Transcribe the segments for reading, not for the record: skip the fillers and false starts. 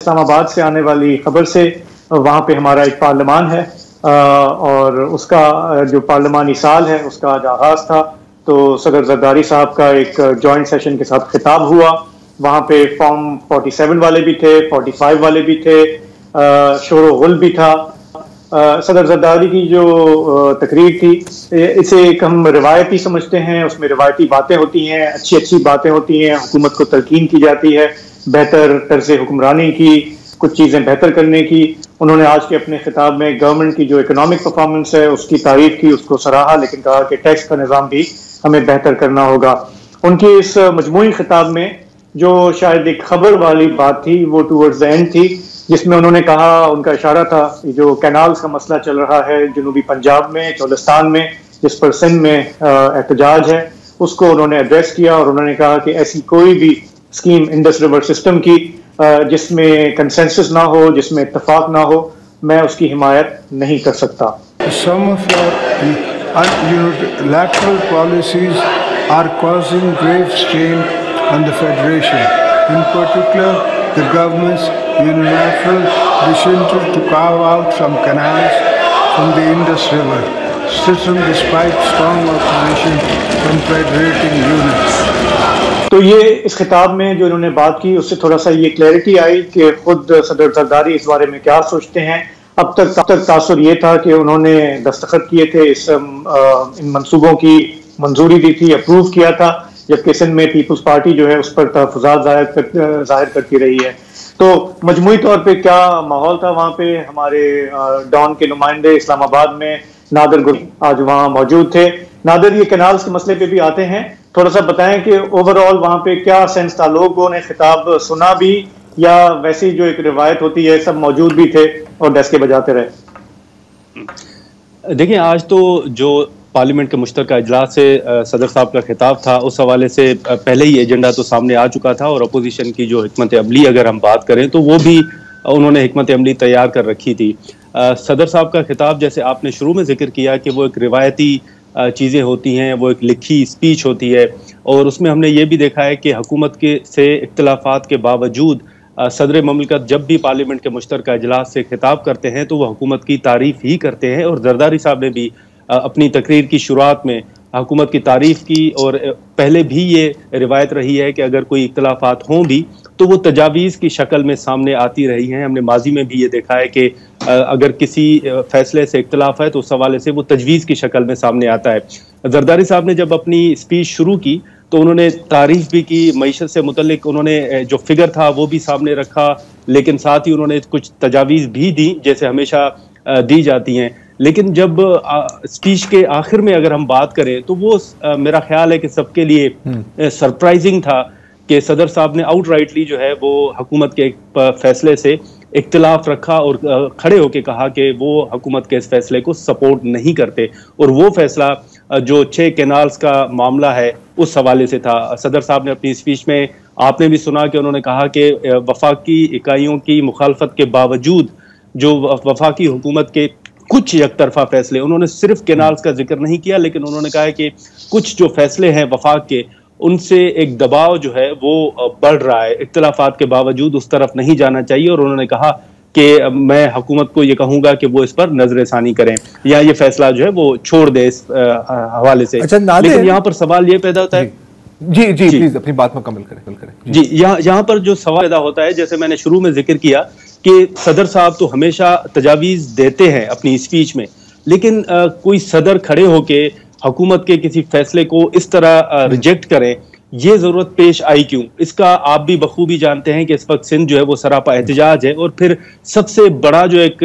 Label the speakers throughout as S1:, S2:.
S1: इस्लामाबाद से आने वाली खबर से वहाँ पे हमारा एक पार्लियामान है और उसका जो पार्लियामानी साल है उसका आज आगाज था। तो सदर जरदारी साहब का एक जॉइंट सेशन के साथ खिताब हुआ। वहाँ पे फॉर्म 47 वाले भी थे, 45 वाले भी थे, शोर गुल भी था। सदर जरदारी की जो तकरीर थी इसे एक हम रिवायती समझते हैं, उसमें रिवायती बातें होती हैं, अच्छी अच्छी बातें होती हैं, हुकूमत को तलकीन की जाती है बेहतर तर्ज हुक्मरानी की, कुछ चीज़ें बेहतर करने की। उन्होंने आज के अपने खिताब में गवर्नमेंट की जो इकोनॉमिक परफॉर्मेंस है उसकी तारीफ की, उसको सराहा, लेकिन कहा कि टैक्स का निज़ाम भी हमें बेहतर करना होगा। उनकी इस मजमूई खिताब में जो शायद एक खबर वाली बात थी वो टूवर्ड्स द एंड थी, जिसमें उन्होंने कहा, उनका इशारा था जो कैनाल्स का मसला चल रहा है जनूबी पंजाब में, चोलिस्तान में, जिस पर सिंध में एहतजाज है, उसको उन्होंने एड्रेस किया और उन्होंने कहा कि ऐसी कोई भी स्कीम इंडस रिवर सिस्टम की जिसमें कंसेंसस ना हो, जिसमें इत्तेफाक ना हो, मैं उसकी हिमायत नहीं कर सकता।
S2: Some of your lateral policies are causing grave strain on the federation. In particular, the government's unilateral decision to carve out some canals from the Indus River system despite strong opposition from federating units.
S1: तो ये इस खिताब में जो इन्होंने बात की उससे थोड़ा सा ये क्लैरिटी आई कि खुद सदर जरदारी इस बारे में क्या सोचते हैं। अब तक तासुर ये था कि उन्होंने दस्तखत किए थे, इन मंसूबों की मंजूरी दी थी, अप्रूव किया था, जबकि सिंध में पीपल्स पार्टी जो है उस पर तहफ़्फ़ुज़ात जाहिर करती रही है। तो मजमूई तौर पे क्या माहौल था वहाँ पे। हमारे डॉन के नुमाइंदे इस्लामाबाद में नादिर गुल आज वहाँ मौजूद थे। नादिर, ये कैनाल्स के मसले पे भी आते हैं, थोड़ा सा बताएं कि ओवरऑल वहाँ पे क्या सेंस था, लोगों ने खिताब सुना भी या वैसी जो एक रिवायत होती है सब मौजूद भी थे और डस्के बजाते रहे।
S3: देखिए, आज तो जो पार्लियामेंट के मुश्तरका इजलास से सदर साहब का खिताब था उस हवाले से पहले ही एजेंडा तो सामने आ चुका था और अपोजिशन की जो हिकमत अमली अगर हम बात करें तो वो भी उन्होंने हिकमत अमली तैयार कर रखी थी। सदर साहब का खिताब, जैसे आपने शुरू में जिक्र किया कि वो एक रिवायती चीज़ें होती हैं, वो एक लिखी स्पीच होती है और उसमें हमने ये भी देखा है कि हुकूमत के से इख्तिलाफात के बावजूद सदर ममलकत जब भी पार्लियामेंट के मुश्तरका इजलास से खिताब करते हैं तो वह हुकूमत की तारीफ़ ही करते हैं। और जरदारी साहब ने भी अपनी तकरीर की शुरुआत में हुकूमत की तारीफ़ की और पहले भी ये रिवायत रही है कि अगर कोई इख्तिलाफात हों भी तो वो तजावीज़ की शक्ल में सामने आती रही हैं। हमने माजी में भी ये देखा है कि अगर किसी फैसले से इख्तिलाफ है तो उस हवाले से वो तजवीज़ की शक्ल में सामने आता है। जरदारी साहब ने जब अपनी स्पीच शुरू की तो उन्होंने तारीफ़ भी की, मईशत से मुतल्लिक उन्होंने जो फिगर था वो भी सामने रखा, लेकिन साथ ही उन्होंने कुछ तजावीज़ भी दी जैसे हमेशा दी जाती हैं। लेकिन जब स्पीच के आखिर में अगर हम बात करें तो वो मेरा ख्याल है कि सबके लिए सरप्राइजिंग था कि सदर साहब ने आउटराइटली जो है वो हुकूमत के फैसले से इख्तिलाफ रखा और खड़े होकर कहा कि वो हुकूमत के इस फैसले को सपोर्ट नहीं करते और वो फैसला जो 6 कैनाल्स का मामला है उस हवाले से था। सदर साहब ने अपनी स्पीच में आपने भी सुना कि उन्होंने कहा कि वफाकी इकाइयों की मुखालफत के बावजूद जो वफाकी हुकूमत के कुछ एकतरफा फैसले, उन्होंने सिर्फ कैनाल्स का जिक्र नहीं किया लेकिन उन्होंने कहा कि कुछ जो फैसले हैं वफाक के उनसे एक दबाव जो है वो बढ़ रहा है, इख्तिलाफात के बावजूद उस तरफ नहीं जाना चाहिए। और उन्होंने कहा कि मैं हुकूमत को ये कहूंगा कि वो इस पर नजरसानी करें या ये फैसला जो है वो छोड़ दे इस हवाले से।
S4: अच्छा,
S3: लेकिन यहाँ पर सवाल ये पैदा होता है
S4: जी प्लीज अपनी बात मुकम्मल करें
S3: जी। यहाँ पर जो सवाल पैदा होता है, जैसे मैंने शुरू में जिक्र किया कि सदर साहब तो हमेशा तजावीज़ देते हैं अपनी स्पीच में, लेकिन कोई सदर खड़े होके हुकूमत के किसी फैसले को इस तरह रिजेक्ट करें, ये जरूरत पेश आई क्यों? इसका आप भी बखूबी जानते हैं कि इस वक्त सिंध जो है वो सरापा एहतजाज है और फिर सबसे बड़ा जो एक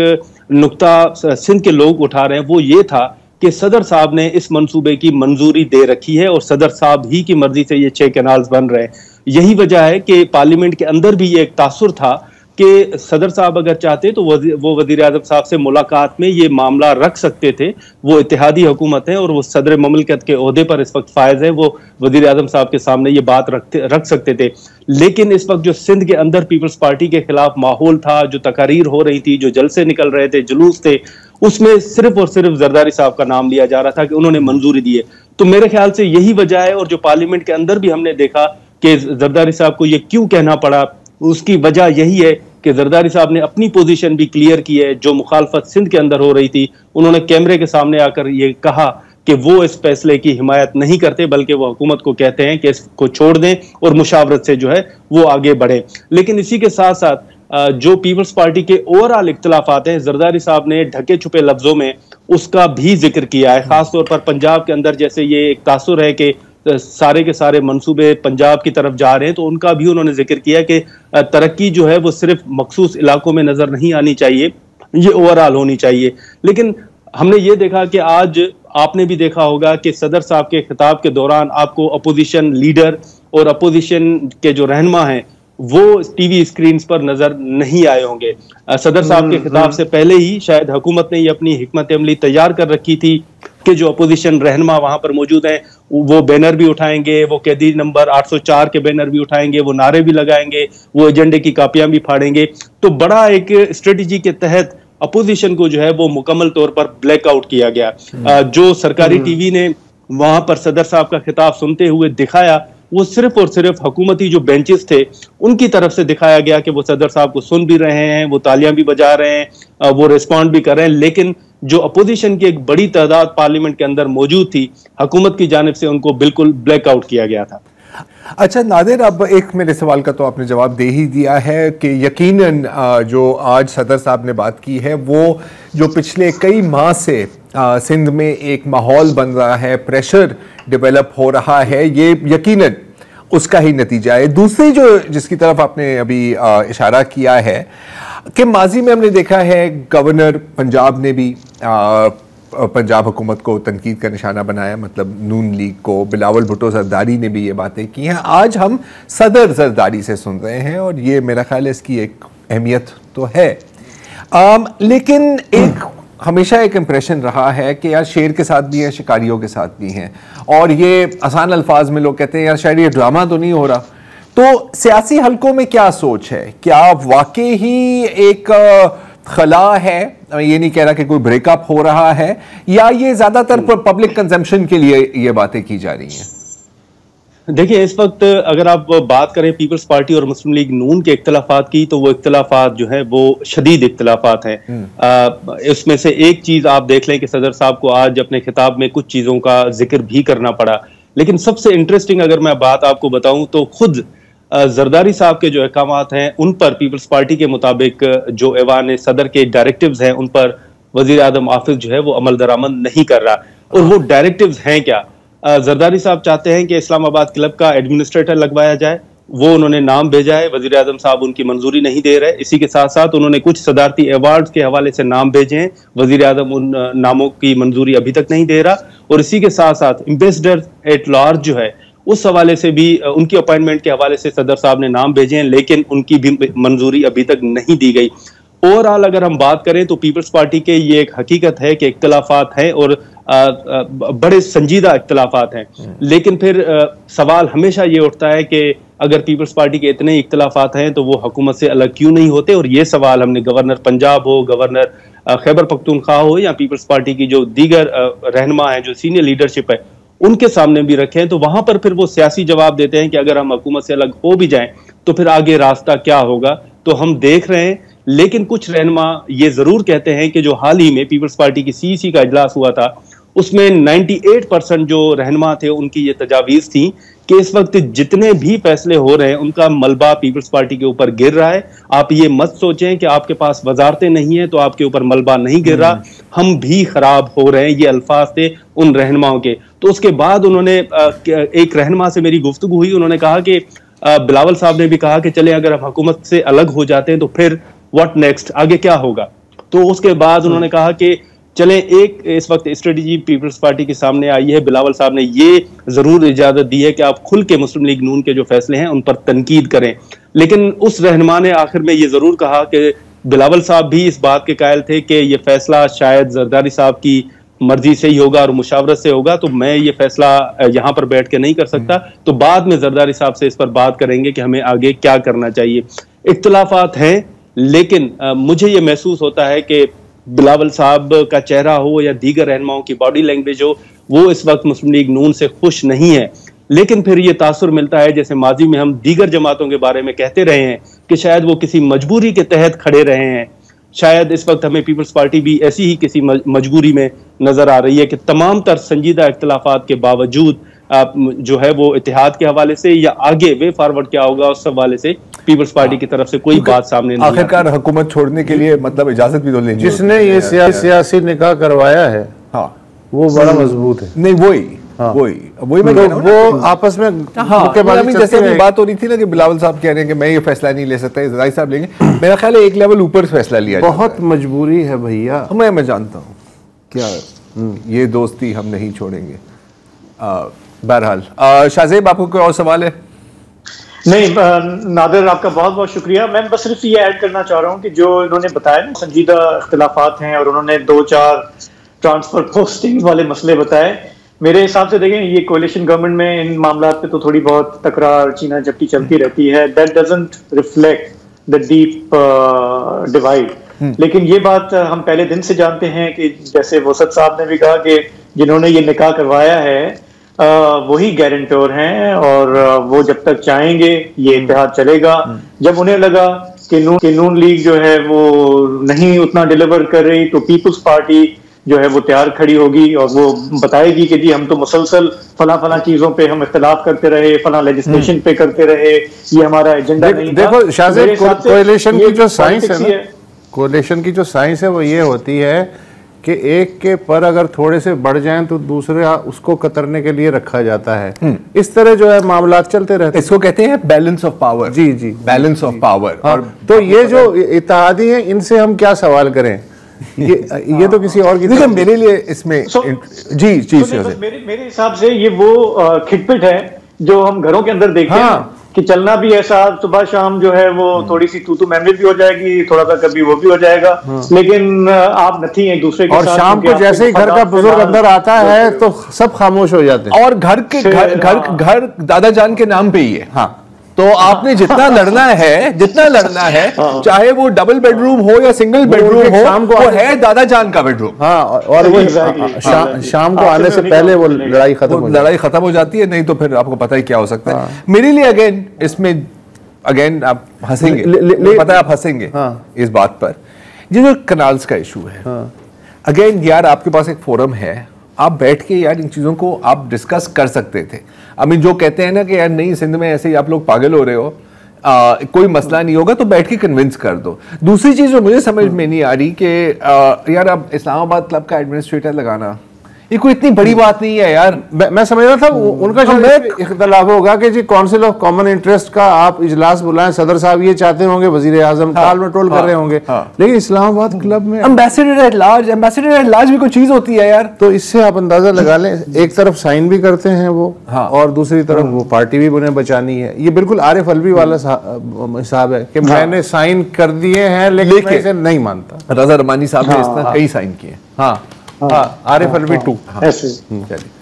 S3: नुक्ता सिंध के लोग उठा रहे हैं वो ये था कि सदर साहब ने इस मंसूबे की मंजूरी दे रखी है और सदर साहब ही की मर्जी से ये 6 कैनाल्स बन रहे हैं। यही वजह है कि पार्लियामेंट के अंदर भी ये एक तासुर था कि सदर साहब अगर चाहते तो वो वज़ीर आज़म साहब से मुलाकात में ये मामला रख सकते थे। वो इत्तेहादी हुकूमत है और वो सदर ममलकत के ओहदे पर इस वक्त फायज है, वो वज़ीर आज़म साहब के सामने ये बात रख सकते थे। लेकिन इस वक्त जो सिंध के अंदर पीपल्स पार्टी के खिलाफ माहौल था, जो तकारीर हो रही थी, जो जलसे निकल रहे थे, जुलूस थे, उसमें सिर्फ और सिर्फ जरदारी साहब का नाम लिया जा रहा था कि उन्होंने मंजूरी दी है। तो मेरे ख्याल से यही वजह है। और जो पार्लियामेंट के अंदर भी हमने देखा कि जरदारी साहब को ये क्यों कहना पड़ा, उसकी वजह यही है कि जरदारी साहब ने अपनी पोजीशन भी क्लियर की है। जो मुखालफत सिंध के अंदर हो रही थी, उन्होंने कैमरे के सामने आकर ये कहा कि वो इस फैसले की हिमायत नहीं करते, बल्कि वो हुकूमत को कहते हैं कि इसको छोड़ दें और मुशावरत से जो है वो आगे बढ़े। लेकिन इसी के साथ साथ जो पीपल्स पार्टी के ओवरऑल इख्तलाफात हैं, जरदारी साहब ने ढके छुपे लफ्जों में उसका भी जिक्र किया है। खासतौर पर पंजाब के अंदर जैसे ये एक तासुर है कि सारे के सारे मंसूबे पंजाब की तरफ जा रहे हैं, तो उनका भी उन्होंने जिक्र किया कि तरक्की जो है वो सिर्फ मखसूस इलाकों में नजर नहीं आनी चाहिए, ये ओवरऑल होनी चाहिए। लेकिन हमने ये देखा कि आज आपने भी देखा होगा कि सदर साहब के खिताब के दौरान आपको अपोजिशन लीडर और अपोजिशन के जो रहनुमा हैं वो टीवी स्क्रीन पर नजर नहीं आए होंगे। सदर साहब के खिताब से पहले ही शायद हुकूमत ने ये अपनी हिकमत अमली तैयार कर रखी थी कि जो अपोजिशन रहनुमा वहां पर मौजूद हैं वो बैनर भी उठाएंगे, वो कैदी नंबर 804 के बैनर भी उठाएंगे, वो नारे भी लगाएंगे, वो एजेंडे की कापियां भी फाड़ेंगे। तो बड़ा एक स्ट्रेटेजी के तहत अपोजिशन को जो है वो मुकम्मल तौर पर ब्लैकआउट किया गया। जो सरकारी टीवी ने वहां पर सदर साहब का खिताब सुनते हुए दिखाया, वो सिर्फ और सिर्फ हुकूमती जो बेंचेस थे उनकी तरफ से दिखाया गया कि वो सदर साहब को सुन भी रहे हैं, वो तालियां भी बजा रहे हैं, वो रिस्पॉन्ड भी कर रहे हैं। लेकिन जो अपोजिशन की एक बड़ी तादाद पार्लियामेंट के अंदर मौजूद थी, हुकूमत की जानिब से उनको बिल्कुल ब्लैकआउट किया गया था।
S4: अच्छा नादिर, अब एक मेरे सवाल का तो आपने जवाब दे ही दिया है कि यकीनन जो आज सदर साहब ने बात की है, वो जो पिछले कई माह से सिंध में एक माहौल बन रहा है, प्रेशर डेवलप हो रहा है, ये यकीनन उसका ही नतीजा है। दूसरी जो जिसकी तरफ आपने अभी इशारा किया है कि माजी में हमने देखा है गवर्नर पंजाब ने भी पंजाब हुकूमत को तनकीद का निशाना बनाया, मतलब नून लीग को, बिलावल भुट्टो जरदारी ने भी ये बातें की हैं। आज हम सदर जरदारी से सुन रहे हैं और ये मेरा ख्याल है इसकी एक अहमियत तो है। लेकिन एक हमेशा एक इम्प्रेशन रहा है कि यार शेर के साथ भी हैं, शिकारियों के साथ भी हैं, और ये आसान अल्फाज में लोग कहते हैं यार शायद ये ड्रामा तो नहीं हो रहा। तो सियासी हलकों में क्या सोच है? क्या वाकई ही एक खला है, ये नहीं कह रहा कि कोई ब्रेकअप हो रहा है, या ये ज्यादातर पब्लिक कंजम्पशन के लिए ये बातें की जा रही हैं?
S3: देखिए, इस वक्त अगर आप बात करें पीपल्स पार्टी और मुस्लिम लीग नून के इख्तलाफात की, तो वो इख्तलाफात जो है वो शदीद इख्तलाफात हैं। इसमें से एक चीज आप देख लें कि सदर साहब को आज अपने खिताब में कुछ चीजों का जिक्र भी करना पड़ा। लेकिन सबसे इंटरेस्टिंग अगर मैं बात आपको बताऊं तो खुद जरदारी साहब के जो अहकामात हैं उन पर पीपल्स पार्टी के मुताबिक जो ऐवान सदर के डायरेक्टिव्स हैं उन पर वजीर आजम आफिस जो है वो अमल दरामद नहीं कर रहा। और वो डायरेक्टिव्स हैं क्या? जरदारी साहब चाहते हैं कि इस्लामाबाद क्लब का एडमिनिस्ट्रेटर लगवाया जाए, वो उन्होंने नाम भेजा है, वजीर आजम साहब उनकी मंजूरी नहीं दे रहे। इसी के साथ साथ उन्होंने कुछ सदारती अवार्ड्स के हवाले से नाम भेजे हैं, वजीर आजम उन नामों की मंजूरी अभी तक नहीं दे रहा। और इसी के साथ साथ एम्बेसडर एट लार्ज जो है उस हवाले से भी उनकी अपॉइंटमेंट के हवाले से सदर साहब ने नाम भेजे हैं, लेकिन उनकी भी मंजूरी अभी तक नहीं दी गई। ओवरऑल अगर हम बात करें तो पीपल्स पार्टी के ये एक हकीकत है कि इख्तलाफात हैं और बड़े संजीदा इख्तलाफात हैं। लेकिन फिर सवाल हमेशा ये उठता है कि अगर पीपल्स पार्टी के इतने इख्तलाफात हैं तो वो हुकूमत से अलग क्यों नहीं होते? और ये सवाल हमने गवर्नर पंजाब हो, गवर्नर खैबर पख्तूनख्वा हो, या पीपल्स पार्टी की जो दीगर रहनुमा है, जो सीनियर लीडरशिप है, उनके सामने भी रखे हैं। तो वहां पर फिर वो सियासी जवाब देते हैं कि अगर हम हुकूमत से अलग हो भी जाएं तो फिर आगे रास्ता क्या होगा? तो हम देख रहे हैं। लेकिन कुछ रहनुमा ये जरूर कहते हैं कि जो हाल ही में पीपल्स पार्टी की सीईसी का इजलास हुआ था उसमें 98% जो रहनुमा थे उनकी ये तजावीज थी कि इस वक्त जितने भी फैसले हो रहे हैं उनका मलबा पीपल्स पार्टी के ऊपर गिर रहा है। आप ये मत सोचें कि आपके पास वजारतें नहीं है तो आपके ऊपर मलबा नहीं गिर रहा, हम भी खराब हो रहे हैं। ये अल्फाज थे उन रहनुमाओं के। तो उसके बाद उन्होंने एक रहनुमा से मेरी गुफ्तगू हुई, उन्होंने कहा कि बिलावल साहब ने भी कहा कि चले अगर हम हुकूमत से अलग हो जाते हैं तो फिर व्हाट नेक्स्ट, आगे क्या होगा? तो उसके बाद उन्होंने कहा कि चले एक इस वक्त स्ट्रेटेजी पीपल्स पार्टी के सामने आई है। बिलावल साहब ने ये जरूर इजाजत दी है कि आप खुल के मुस्लिम लीग नून के जो फैसले हैं उन पर तनकीद करें। लेकिन उस रहनुमा ने आखिर में ये जरूर कहा कि बिलावल साहब भी इस बात के कायल थे कि ये फैसला शायद जरदारी साहब की मर्जी से ही होगा और मुशावरत से होगा, तो मैं ये फैसला यहाँ पर बैठ के नहीं कर सकता। तो बाद में जरदारी साहब से इस पर बात करेंगे कि हमें आगे क्या करना चाहिए। इख्तलाफात हैं, लेकिन मुझे ये महसूस होता है कि बिलावल साहब का चेहरा हो या दीगर रहनुमाओं की बॉडी लैंग्वेज हो, वो इस वक्त मुस्लिम लीग नून से खुश नहीं है। लेकिन फिर ये तासुर मिलता है, जैसे माजी में हम दीगर जमातों के बारे में कहते रहे हैं कि शायद वो किसी मजबूरी के तहत खड़े रहे हैं। शायद इस वक्त हमें पीपल्स पार्टी भी ऐसी ही किसी मजबूरी में नजर आ रही है कि तमाम तर संजीदा इख्तलाफात के बावजूद जो है वो इतिहाद के हवाले से या आगे वे फॉरवर्ड क्या होगा उस हवाले से पीपल्स पार्टी की तरफ से कोई बात सामने नहीं।
S4: आखिरकार हुकूमत छोड़ने के लिए मतलब इजाजत भी तो लेनी,
S5: जिसने ये सियासी निकाह करवाया है
S4: हाँ
S5: वो बड़ा मजबूत है।
S4: नहीं वही मैं कह रहा हूं ना,
S5: वो आपस में
S4: हाँ, जैसे अभी बात हो रही थी ना कि बिलावल साहब कह रहे हैं कि मैं ये फैसला नहीं ले सकता, ज़राई साहब लेंगे। मेरा ख्याल है एक लेवल ऊपर फैसला लिया
S5: बहुत मजबूरी है भैया।
S4: मैं जानता हूँ क्या ये दोस्ती हम नहीं छोड़ेंगे। बहरहाल शाहजेब आपको कोई और सवाल है?
S1: नहीं नादिर, आपका बहुत बहुत शुक्रिया। मैं बस सिर्फ ये ऐड करना चाह रहा हूँ कि जो इन्होंने बताया ना संजीदा इख्तिलाफात हैं और उन्होंने 2-4 ट्रांसफर पोस्टिंग वाले मसले बताए, मेरे हिसाब से देखें ये कोalition गवर्नमेंट में इन मामला पे तो थोड़ी बहुत तकरार चीना चपटी चलती रहती है। That doesn't reflect the deep divide. लेकिन ये बात हम पहले दिन से जानते हैं कि जैसे वसत साहब ने भी कहा कि जिन्होंने ये निकाह करवाया है वही गारंटर हैं और वो जब तक चाहेंगे ये इत्तेहाद चलेगा। जब उन्हें लगा कि नून लीग जो है वो नहीं उतना डिलीवर कर रही तो पीपल्स पार्टी जो है वो तैयार खड़ी होगी और वो बताएगी कि जी हम तो मुसलसल फला चीजों पे हम इख्तिलाफ करते रहे, फला लेजिस्लेशन पे करते रहे, ये हमारा एजेंडा नहीं था।
S5: देखो शाहजेब, कोalition की जो साइंस है ना, कोalition की जो साइंस है वो ये होती है कि एक के पर अगर थोड़े से बढ़ जाएं तो दूसरे उसको कतरने के लिए रखा जाता है। इस तरह जो है मामला चलते रहते हैं।
S4: इसको कहते हैं बैलेंस ऑफ पावर।
S5: जी
S4: बैलेंस ऑफ पावर।
S5: और तो ये जो इत्तेहादी हैं इनसे हम क्या सवाल करें? ये तो किसी और की
S4: मेरे लिए इसमें
S1: मेरे हिसाब से ये वो खिटपिट है जो हम घरों के अंदर देखते हैं कि चलना भी ऐसा सुबह शाम जो है वो थोड़ी सी तू मैमरी भी हो जाएगी, थोड़ा सा कभी वो भी हो जाएगा, लेकिन आप नथी एक दूसरे के
S5: और
S1: साथ।
S5: शाम को जैसे ही घर का बुजुर्ग अंदर आता है तो सब खामोश हो जाते हैं
S4: और घर दादा जान के नाम पे ही है।
S5: हाँ,
S4: तो आपने जितना लड़ना है चाहे वो डबल बेडरूम हो या सिंगल बेडरूम हो, शाम को वो है दादा जान का बेडरूम।
S5: हाँ, और वो शाम को आने से पहले वो लड़ाई
S4: खत्म हो जाती है। नहीं तो फिर आपको पता ही क्या हो सकता है। मेरे लिए अगेन आप हंसेंगे, पता है आप हंसेंगे इस बात पर, जो कनाल्स का इशू है। अगेन यार आपके पास एक फोरम है, आप बैठ के यार इन चीज़ों को आप डिस्कस कर सकते थे। जो कहते हैं ना कि यार नहीं सिंध में ऐसे ही आप लोग पागल हो रहे हो, कोई मसला नहीं होगा, तो बैठ के कन्विंस कर दो। दूसरी चीज़ जो मुझे समझ में नहीं आ रही कि यार अब इस्लामाबाद क्लब का एडमिनिस्ट्रेटर लगाना ये कोई इतनी बड़ी बात नहीं है यार।
S5: मैं समझ रहा था उनका शायद इख्तलाफ होगा कि जी काउंसिल ऑफ कॉमन इंटरेस्ट का आप इजलास बुलाएं, सदर साहब ये चाहते होंगे, वजीर आजम टाल मटोल कर रहे होंगे, लेकिन इस्लामाबाद क्लब में
S4: एम्बेसडर एट लार्ज भी कोई चीज होती है यार।
S5: तो इससे आप अंदाजा लगा लें, एक तरफ साइन भी करते हैं वो और दूसरी तरफ वो पार्टी भी उन्हें बचानी है। ये बिल्कुल आरिफ अलवी वाला हिसाब है कि मैंने साइन कर दिए हैं लेकिन मैं इसे नहीं मानता।
S4: रजा रमानी साहब ने इस तरह कई साइन किए।
S5: आरिफ अलवी 2।
S1: चलिए।